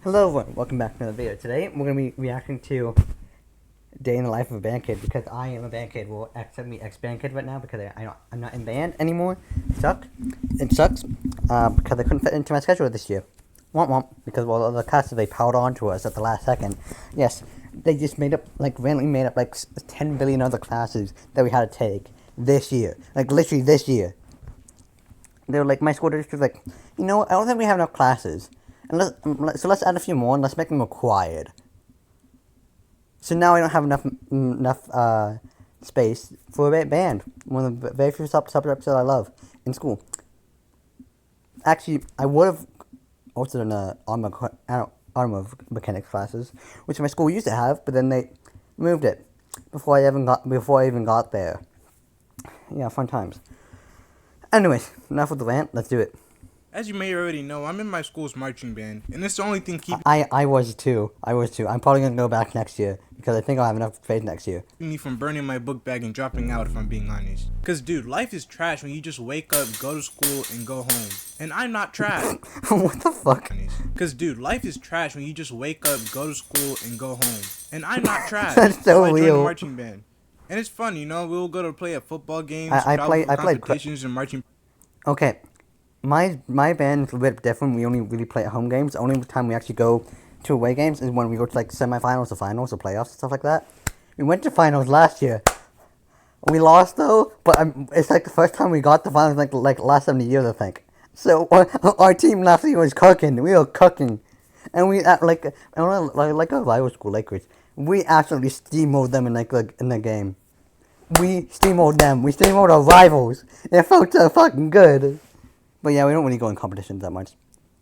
Hello everyone, welcome back to another video. Today we're going to be reacting to Day in the Life of a Band Kid because I am a band kid. Well, except me ex-band kid right now because I'm not in band anymore. It sucks because I couldn't fit into my schedule this year. Womp womp, because all the classes they piled onto us at the last second. Yes, they just randomly made up 10 billion other classes that we had to take this year. Like literally this year. They were like, my school district was like, you know what, I don't think we have enough classes. So let's add a few more and let's make them required. So now I don't have enough space for a band. One of the very few subjects that I love in school. Actually, I would have also done auto mechanics classes, which my school used to have, but then they moved it before I even got there. Yeah, fun times. Anyways, enough with the rant. Let's do it. As you may already know, I'm in my school's marching band, and it's the only thing keeping I was too. I'm probably gonna go back next year because I think I'll have enough space next year. me from burning my book bag and dropping out, if I'm being honest. Cause dude, life is trash when you just wake up, go to school, and go home. And I'm not trash. What the fuck? Cause dude, life is trash when you just wake up, go to school, and go home. And I'm not trash. That's so I joined the real. marching band, and it's fun, you know. We'll go to play at football games, I played competitions, and marching. Okay. My band is a bit different. We only really play at home games. The only time we actually go to away games is when we go to semifinals or finals or playoffs and stuff like that. We went to finals last year. We lost though, but it's like the first time we got to finals like last 70 years, I think. So our team last year was cooking. We were cooking, and we like our rival school Lakers. We absolutely steamrolled them in the game. We steamrolled them. We steamrolled our rivals. It felt so fucking good. But yeah, we don't really go in competitions that much.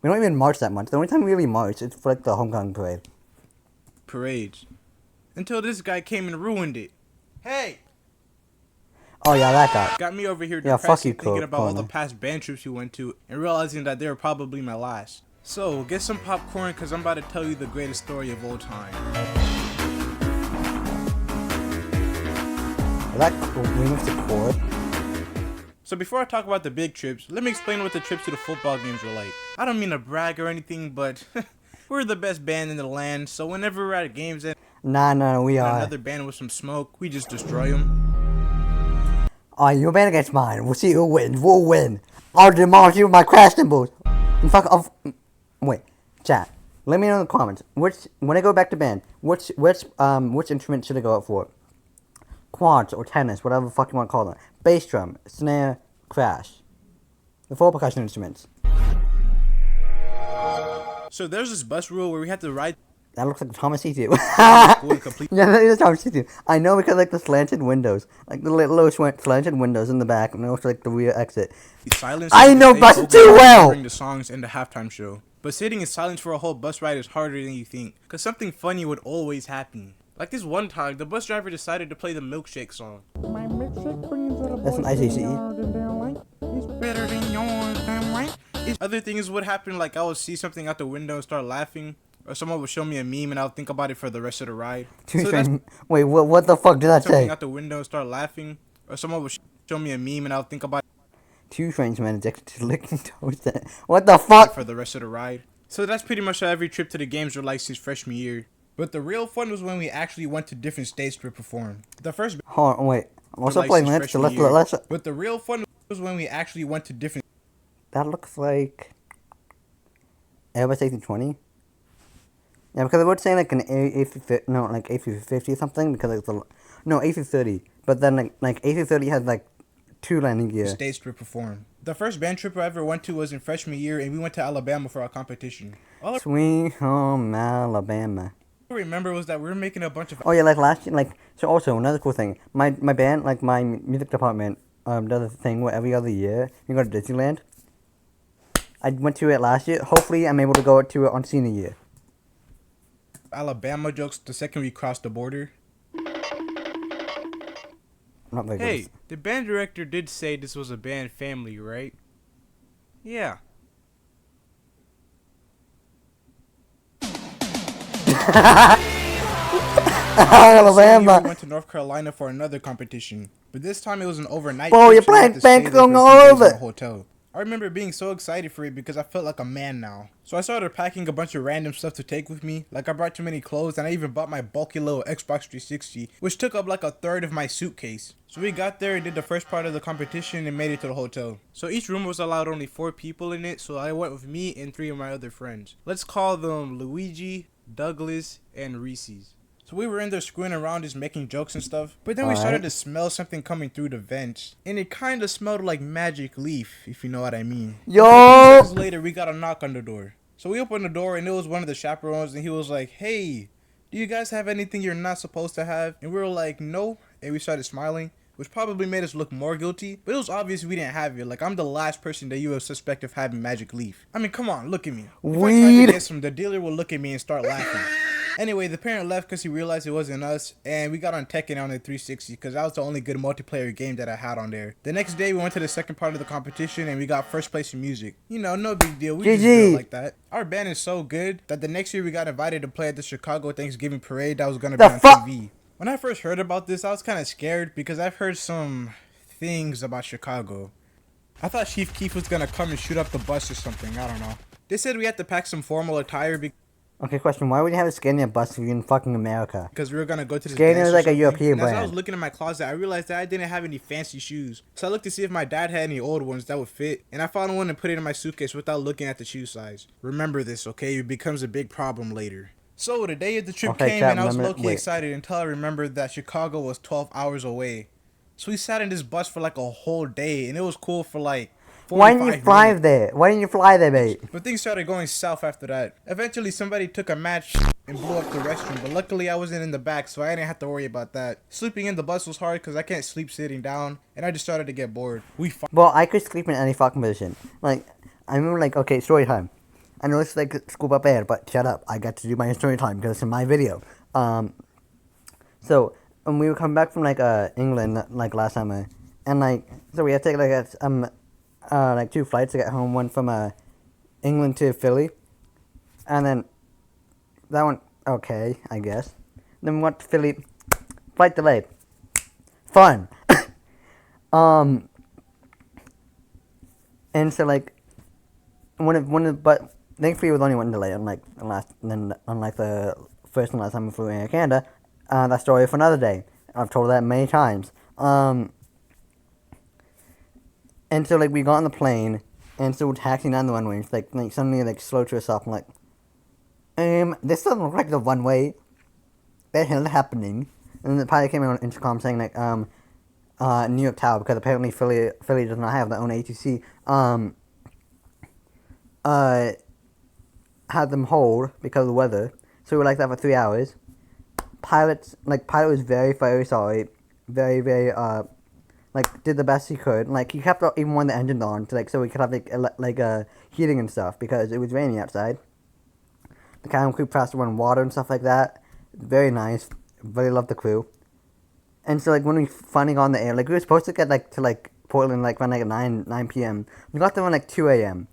We don't even march that much. The only time we really march is for the homecoming parade. Parades. Until this guy came and ruined it. Hey! Oh yeah, that guy. Got me over here Yeah, depressed fuck you, thinking about all the Corner. past band trips we went to and realizing that they were probably my last. So, get some popcorn because I'm about to tell you the greatest story of all time. We moved to court. So before I talk about the big trips, let me explain what the trips to the football games were like. I don't mean to brag or anything, but we're the best band in the land, so whenever we're at games and Nah, we are. another band with some smoke, we just destroy them. Alright, your band against mine. We'll see who wins. We'll win. I'll demolish you with my crash cymbals. And fuck off. Wait, chat. Let me know in the comments. When I go back to band, which instrument should I go up for? Quads or tennis, whatever the fuck you want to call them. Bass drum, snare, crash. The 4 percussion instruments. So there's this bus rule where we had to ride That looks like Thomas C2. school to complete. Yeah, that is Thomas C2. I know because the slanted windows, the little slanted windows in the back, and also the rear exit. Silence. I know buses too well. During the songs and the halftime show, but sitting in silence for a whole bus ride is harder than you think, cause something funny would always happen. Like this one time, the bus driver decided to play the milkshake song. My milkshake brings out a That's an ICCE. It's better than yours, damn right. Other things would happen, like I would see something out the window and start laughing, or someone would show me a meme and I'll think about it for the rest of the ride. Wait, what the fuck did that something say? out the window and start laughing, or someone would show me a meme and I'll think about it 2 strange men addicted to licking toes. What the fuck? for the rest of the ride. So that's pretty much how every trip to the games were like since freshman year. But the real fun was when we actually went to different states to perform. The first Hold on, wait. I'm also like playing since Lance, so freshman let's. year. But the real fun was when we actually went to different. That looks like Airbus A320. Yeah, because I would say like an A350, no, like A350 or something, because it's no A330. But then like A330 has like 2 landing gear. States to perform. The first band trip I ever went to was in freshman year, and we went to Alabama for our competition. All Sweet home Alabama. I remember was that we were making a bunch of. Oh yeah, like last year, so also another cool thing. My band, like my music department, does a thing where every other year we go to Disneyland. I went to it last year. Hopefully, I'm able to go to it on senior year. Alabama jokes the second we crossed the border. Not very Hey, good. the band director did say this was a band family, right? Yeah. Alabama. We went to North Carolina for another competition, but this time it was an overnight. Bro, trip, you're so we had playing to stay there Bangkok for a all few days over. in a hotel. I remember being so excited for it because I felt like a man now. So I started packing a bunch of random stuff to take with me. Like I brought too many clothes and I even bought my bulky little Xbox 360, which took up like a third of my suitcase. So we got there and did the first part of the competition and made it to the hotel. So each room was allowed only 4 people in it, so I went with me and 3 of my other friends. Let's call them Luigi, Douglas, and Reese's. So we were in there screwing around just making jokes and stuff. But then we started to smell something coming through the vents. And it kind of smelled like magic leaf, if you know what I mean. Yo! A few seconds later, we got a knock on the door. So we opened the door and it was one of the chaperones and he was like, "Hey, do you guys have anything you're not supposed to have?" And we were like, "No." And we started smiling, which probably made us look more guilty. But it was obvious we didn't have it. Like, I'm the last person that you would suspect of having magic leaf. I mean, come on, look at me. If I tried to get some, the dealer would look at me and start laughing. Anyway, the parent left because he realized it wasn't us, and we got on Tekken on the 360 because that was the only good multiplayer game that I had on there. The next day, we went to the second part of the competition, and we got first place in music. You know, no big deal. We just do it like that. Our band is so good that the next year we got invited to play at the Chicago Thanksgiving Parade that was going to be on TV. When I first heard about this, I was kind of scared because I've heard some things about Chicago. I thought Chief Keef was going to come and shoot up the bus or something. I don't know. They said we had to pack some formal attire Okay, question. Why would you have a Scania bus if you're in fucking America? because we were going to go to this Scania is like a European and as I brand. was looking in my closet, I realized that I didn't have any fancy shoes. So I looked to see if my dad had any old ones that would fit. And I found one and put it in my suitcase without looking at the shoe size. Remember this, okay? It becomes a big problem later. So the day of the trip came and I was low-key excited until I remembered that Chicago was 12 hours away. So we sat in this bus for like a whole day and it was cool for like 45 Why didn't you fly minutes. there? Why didn't you fly there, mate? But things started going south after that. Eventually somebody took a match and blew up the restroom, but luckily I wasn't in the back, so I didn't have to worry about that. Sleeping in the bus was hard because I can't sleep sitting down, and I just started to get bored. Well, I could sleep in any fucking position. Like, I remember, like, okay, story time. I know it's like scoop up air, but shut up. I got to do my story time because it's in my video. So when we were coming back from like England like last summer, and like so we had to take like 2 flights to get home. One from England to Philly, and then that one okay, I guess. Then we went to Philly, flight delayed. Fun. And so like but thankfully it was only one delay, unlike the first and last time we flew in Canada. That story for another day. I've told that many times. And so like we got on the plane, and so we're taxiing down the runway. It's like suddenly like slow to us off. I'm like, this doesn't look like the runway. What the hell is happening? And then the pilot came in on intercom saying like New York Tower, because apparently Philly does not have their own ATC. Had them hold because of the weather, so we were like that for 3 hours. Pilot was very, very sorry, very, very did the best he could. Like he kept even one of the engines on to so we could have heating and stuff because it was raining outside. The cabin crew passed to run water and stuff like that. Very nice. Really loved the crew. And so like when we finally got on the air, like we were supposed to get to Portland around at 9 p.m. We got there around 2 a.m.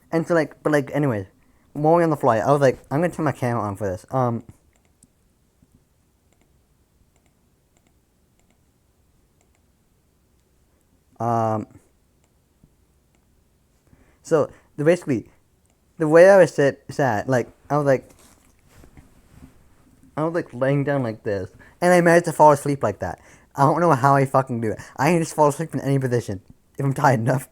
And so anyways, while we were on the flight, I was like, I'm gonna turn my camera on for this. So basically, the way I was sat, like I was laying down like this, and I managed to fall asleep like that. I don't know how I fucking do it. I can just fall asleep in any position if I'm tired enough.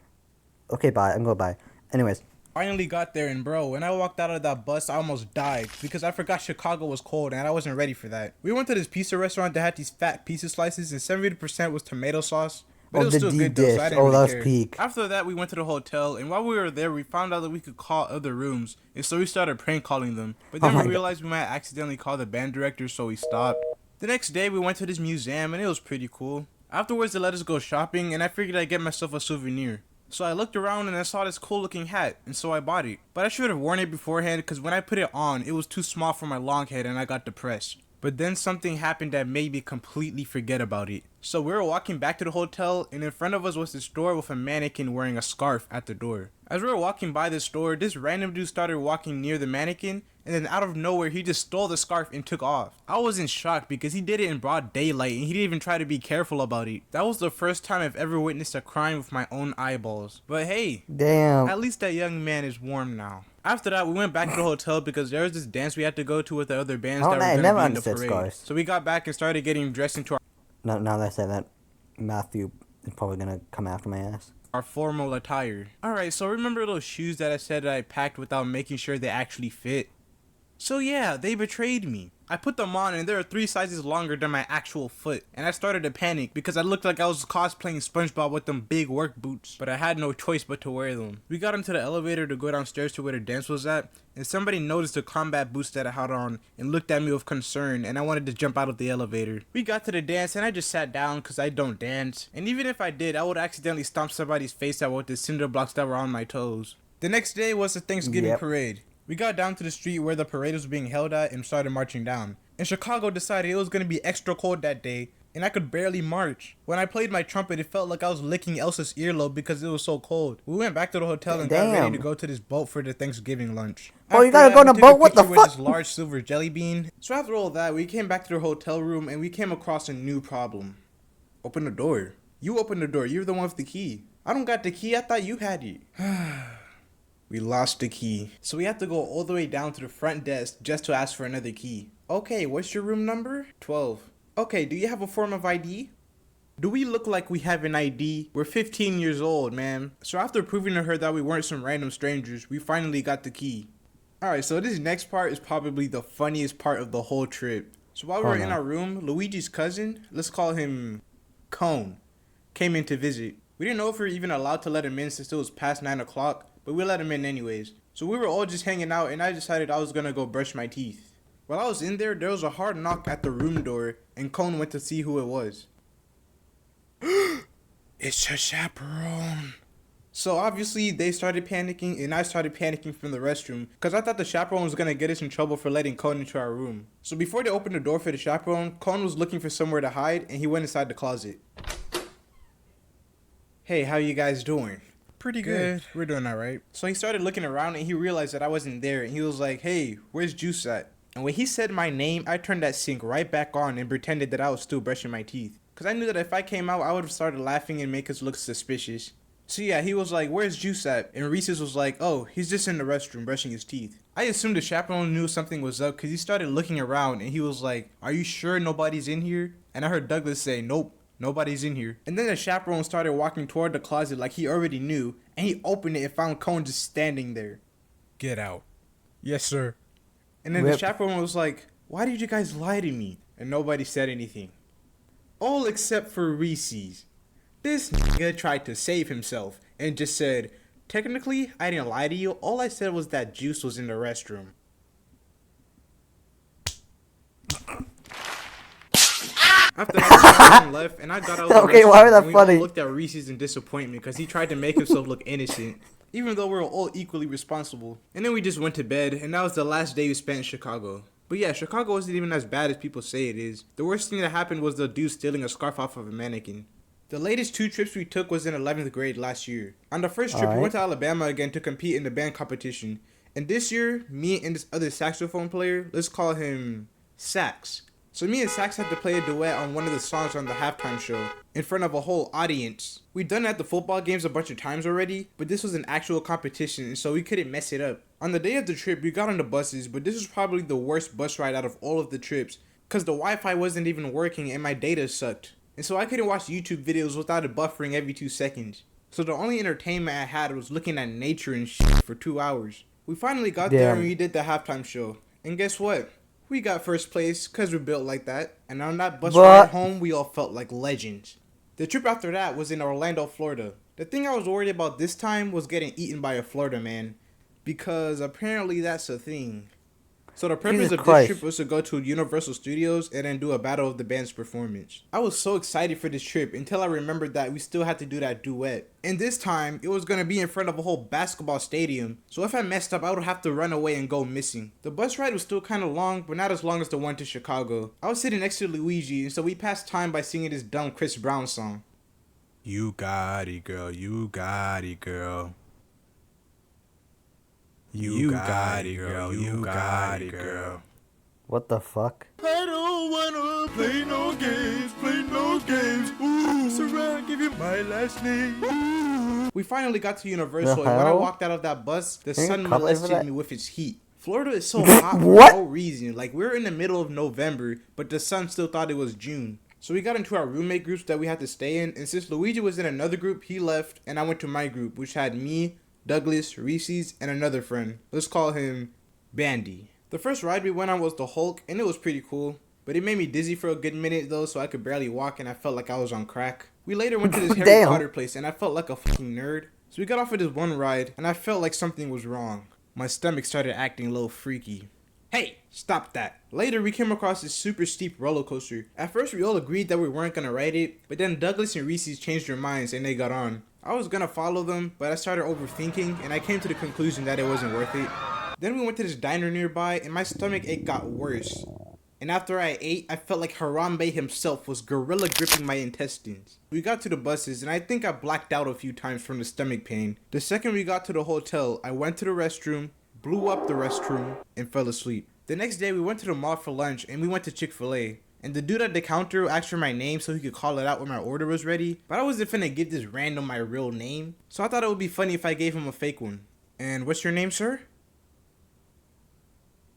Okay, bye. I'm going bye. Anyways. Finally got there, and bro, when I walked out of that bus, I almost died because I forgot Chicago was cold and I wasn't ready for that. We went to this pizza restaurant that had these fat pizza slices and 70% was tomato sauce. But it was still good though, so I didn't really care. Peak. After that, we went to the hotel, and while we were there, we found out that we could call other rooms, and so we started prank calling them. But then we realized we might accidentally call the band director, so we stopped. The next day, we went to this museum, and it was pretty cool. Afterwards, they let us go shopping, and I figured I'd get myself a souvenir. So I looked around and I saw this cool looking hat, and so I bought it. But I should have worn it beforehand because when I put it on, it was too small for my long head and I got depressed. But then something happened that made me completely forget about it. So we were walking back to the hotel, and in front of us was this store with a mannequin wearing a scarf at the door. As we were walking by the store, this random dude started walking near the mannequin, and then out of nowhere he just stole the scarf and took off. I was in shock because he did it in broad daylight and he didn't even try to be careful about it. That was the first time I've ever witnessed a crime with my own eyeballs. But hey, Damn. at least that young man is warm now. After that, we went back to the hotel because there was this dance we had to go to with the other bands that were going to be in the parade. Scars. So we got back and started getting dressed into Now that I say that, Matthew is probably gonna come after my ass. our formal attire. Alright, so remember those shoes that I said that I packed without making sure they actually fit? So yeah, they betrayed me. I put them on and they are 3 sizes longer than my actual foot. And I started to panic because I looked like I was cosplaying SpongeBob with them big work boots. But I had no choice but to wear them. We got into the elevator to go downstairs to where the dance was at. And somebody noticed the combat boots that I had on and looked at me with concern, and I wanted to jump out of the elevator. We got to the dance and I just sat down because I don't dance. And even if I did, I would accidentally stomp somebody's face out with the cinder blocks that were on my toes. The next day was the Thanksgiving parade. We got down to the street where the parade was being held at and started marching down. And Chicago decided it was going to be extra cold that day, and I could barely march. When I played my trumpet, it felt like I was licking Elsa's earlobe because it was so cold. We went back to the hotel and got ready to go to this boat for the Thanksgiving lunch. Oh, you gotta go on a boat? What the fuck? With this large silver jelly bean. So after all that, we came back to the hotel room and we came across a new problem. Open the door. You open the door. You're the one with the key. I don't got the key. I thought you had it. We lost the key. So we had to go all the way down to the front desk just to ask for another key. Okay, what's your room number? 12. Okay, do you have a form of ID? Do we look like we have an ID? We're 15 years old, man. So after proving to her that we weren't some random strangers, we finally got the key. Alright, so this next part is probably the funniest part of the whole trip. So while we were in our room, Luigi's cousin, let's call him Cone, came in to visit. We didn't know if we were even allowed to let him in since it was past 9 o'clock, but we let him in anyways. So we were all just hanging out and I decided I was gonna go brush my teeth. While I was in there was a hard knock at the room door and Cone went to see who it was. It's your chaperone. So obviously they started panicking and I started panicking from the restroom because I thought the chaperone was gonna get us in trouble for letting Cone into our room. So before they opened the door for the chaperone, Cone was looking for somewhere to hide and he went inside the closet. Hey, how you guys doing? Pretty good. We're doing alright. So he started looking around and he realized that I wasn't there and he was like, hey, where's Juice at? And when he said my name, I turned that sink right back on and pretended that I was still brushing my teeth. Because I knew that if I came out, I would have started laughing and make us look suspicious. So yeah, he was like, where's Juice at? And Reese's was like, oh, he's just in the restroom brushing his teeth. I assumed the chaperone knew something was up because he started looking around and he was like, are you sure nobody's in here? And I heard Douglas say, nope, nobody's in here. And then the chaperone started walking toward the closet like he already knew, and he opened it and found Cone just standing there. Get out. Yes, sir. And then the chaperone was like, why did you guys lie to me? And nobody said anything. All except for Reese's. This nigga tried to save himself and just said, technically, I didn't lie to you. All I said was that Juice was in the restroom. After that, left, and I got out of the restroom, why was that and funny? We all looked at Reese's in disappointment because he tried to make himself look innocent, even though we were all equally responsible. And then we just went to bed, and that was the last day we spent in Chicago. But yeah, Chicago wasn't even as bad as people say it is. The worst thing that happened was the dude stealing a scarf off of a mannequin. The latest 2 trips we took was in 11th grade last year. On the first trip, we went to Alabama again to compete in the band competition. And this year, me and this other saxophone player, let's call him Sax. So me and Sax had to play a duet on one of the songs on the halftime show in front of a whole audience. We'd done it at the football games a bunch of times already, but this was an actual competition and so we couldn't mess it up. On the day of the trip, we got on the buses, but this was probably the worst bus ride out of all of the trips because the Wi-Fi wasn't even working and my data sucked. And so I couldn't watch YouTube videos without it buffering every 2 seconds. So the only entertainment I had was looking at nature and shit for 2 hours. We finally got there and we did the halftime show. And guess what? We got first place because we're built like that. And on that bus ride home, we all felt like legends. The trip after that was in Orlando, Florida. The thing I was worried about this time was getting eaten by a Florida man. Because apparently that's a thing. So the purpose of this trip was to go to Universal Studios and then do a battle of the band's performance. I was so excited for this trip until I remembered that we still had to do that duet. And this time, it was going to be in front of a whole basketball stadium. So if I messed up, I would have to run away and go missing. The bus ride was still kind of long, but not as long as the one to Chicago. I was sitting next to Luigi, and so we passed time by singing this dumb Chris Brown song. You got it, girl. You got it, girl. You got it, girl. You got it, girl. What the fuck? I don't wanna play no games, Ooh, Sarah, give you my last name. Ooh. We finally got to Universal, and when I walked out of that bus, the sun molested me with its heat. Florida is so hot for no reason. Like, we're in the middle of November, but the sun still thought it was June. So we got into our roommate groups that we had to stay in, and since Luigi was in another group, he left, and I went to my group, which had me, Douglas, Reese's, and another friend. Let's call him Bandy. The first ride we went on was the Hulk, and it was pretty cool. But it made me dizzy for a good minute though, so I could barely walk, and I felt like I was on crack. We later went to this Harry Potter place, and I felt like a fucking nerd. So we got off of this one ride, and I felt like something was wrong. My stomach started acting a little freaky. Hey, stop that. Later, we came across this super steep roller coaster. At first, we all agreed that we weren't gonna ride it, but then Douglas and Reese's changed their minds and they got on. I was gonna follow them, but I started overthinking, and I came to the conclusion that it wasn't worth it. Then we went to this diner nearby, and my stomach ache got worse. And after I ate, I felt like Harambe himself was gorilla gripping my intestines. We got to the buses, and I think I blacked out a few times from the stomach pain. The second we got to the hotel, I went to the restroom, blew up the restroom, and fell asleep. The next day, we went to the mall for lunch, and we went to Chick-fil-A. And the dude at the counter asked for my name so he could call it out when my order was ready. But I wasn't finna give this random my real name. So I thought it would be funny if I gave him a fake one. And what's your name, sir?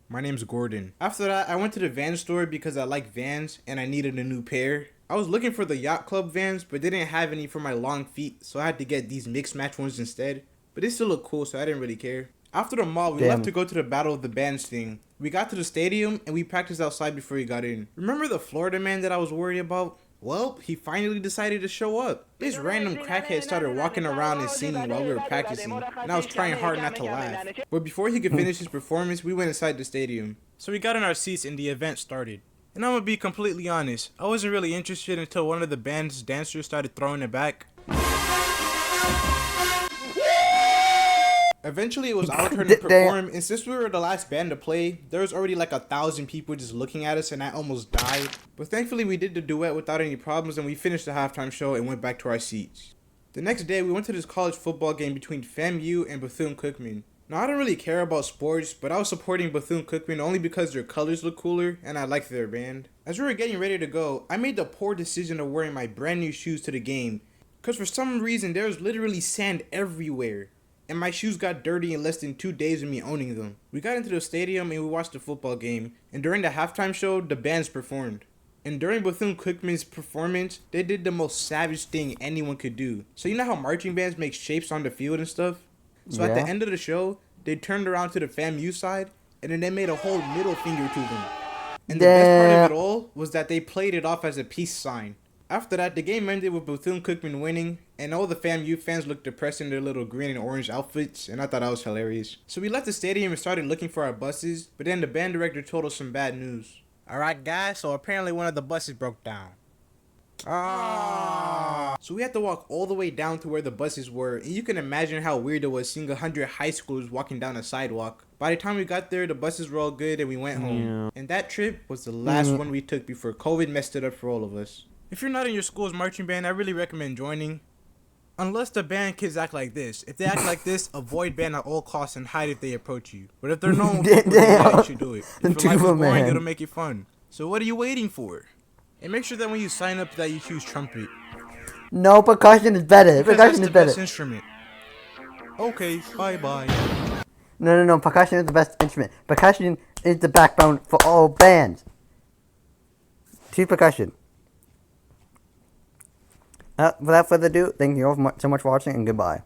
My name's Gordon. After that, I went to the van store because I like Vans and I needed a new pair. I was looking for the Yacht Club Vans, but they didn't have any for my long feet, so I had to get these mixed match ones instead. But they still look cool, so I didn't really care. After the mall, we left to go to the Battle of the Bands thing. We got to the stadium and we practiced outside before we got in. Remember the Florida man that I was worried about? Well, he finally decided to show up. This random crackhead started walking around and singing while we were practicing, and I was trying hard not to laugh. But before he could finish his performance, we went inside the stadium. So we got in our seats and the event started. And I'm gonna be completely honest, I wasn't really interested until one of the band's dancers started throwing it back. Eventually, it was our turn to perform, and since we were the last band to play, there was already like 1,000 people just looking at us, and I almost died. But thankfully, we did the duet without any problems, and we finished the halftime show and went back to our seats. The next day, we went to this college football game between FAMU and Bethune-Cookman. Now, I don't really care about sports, but I was supporting Bethune-Cookman only because their colors look cooler, and I liked their band. As we were getting ready to go, I made the poor decision of wearing my brand new shoes to the game, because for some reason, there was literally sand everywhere. And my shoes got dirty in less than 2 days of me owning them. We got into the stadium and we watched the football game. And during the halftime show, the bands performed. And during Bethune-Cookman's performance, they did the most savage thing anyone could do. So you know how marching bands make shapes on the field and stuff? So at the end of the show, they turned around to the FAMU side, and then they made a whole middle finger to them. And the best part of it all was that they played it off as a peace sign. After that, the game ended with Bethune-Cookman winning, and all the FAMU fans looked depressed in their little green and orange outfits, and I thought that was hilarious. So we left the stadium and started looking for our buses, but then the band director told us some bad news. Alright guys, so apparently one of the buses broke down. So we had to walk all the way down to where the buses were, and you can imagine how weird it was seeing 100 high schoolers walking down a sidewalk. By the time we got there, the buses were all good and we went home. And that trip was the last one we took before COVID messed it up for all of us. If you're not in your school's marching band, I really recommend joining. Unless the band kids act like this. If they act like this, avoid band at all costs and hide if they approach you. But if they're known, you should do it. If your life is boring, it'll make it fun. So what are you waiting for? And make sure that when you sign up that you choose trumpet. No, percussion is better. Because Percussion is better. Best instrument. Okay, bye-bye. No. Percussion is the best instrument. Percussion is the backbone for all bands. Choose percussion. Without further ado, thank you all so much for watching, and goodbye.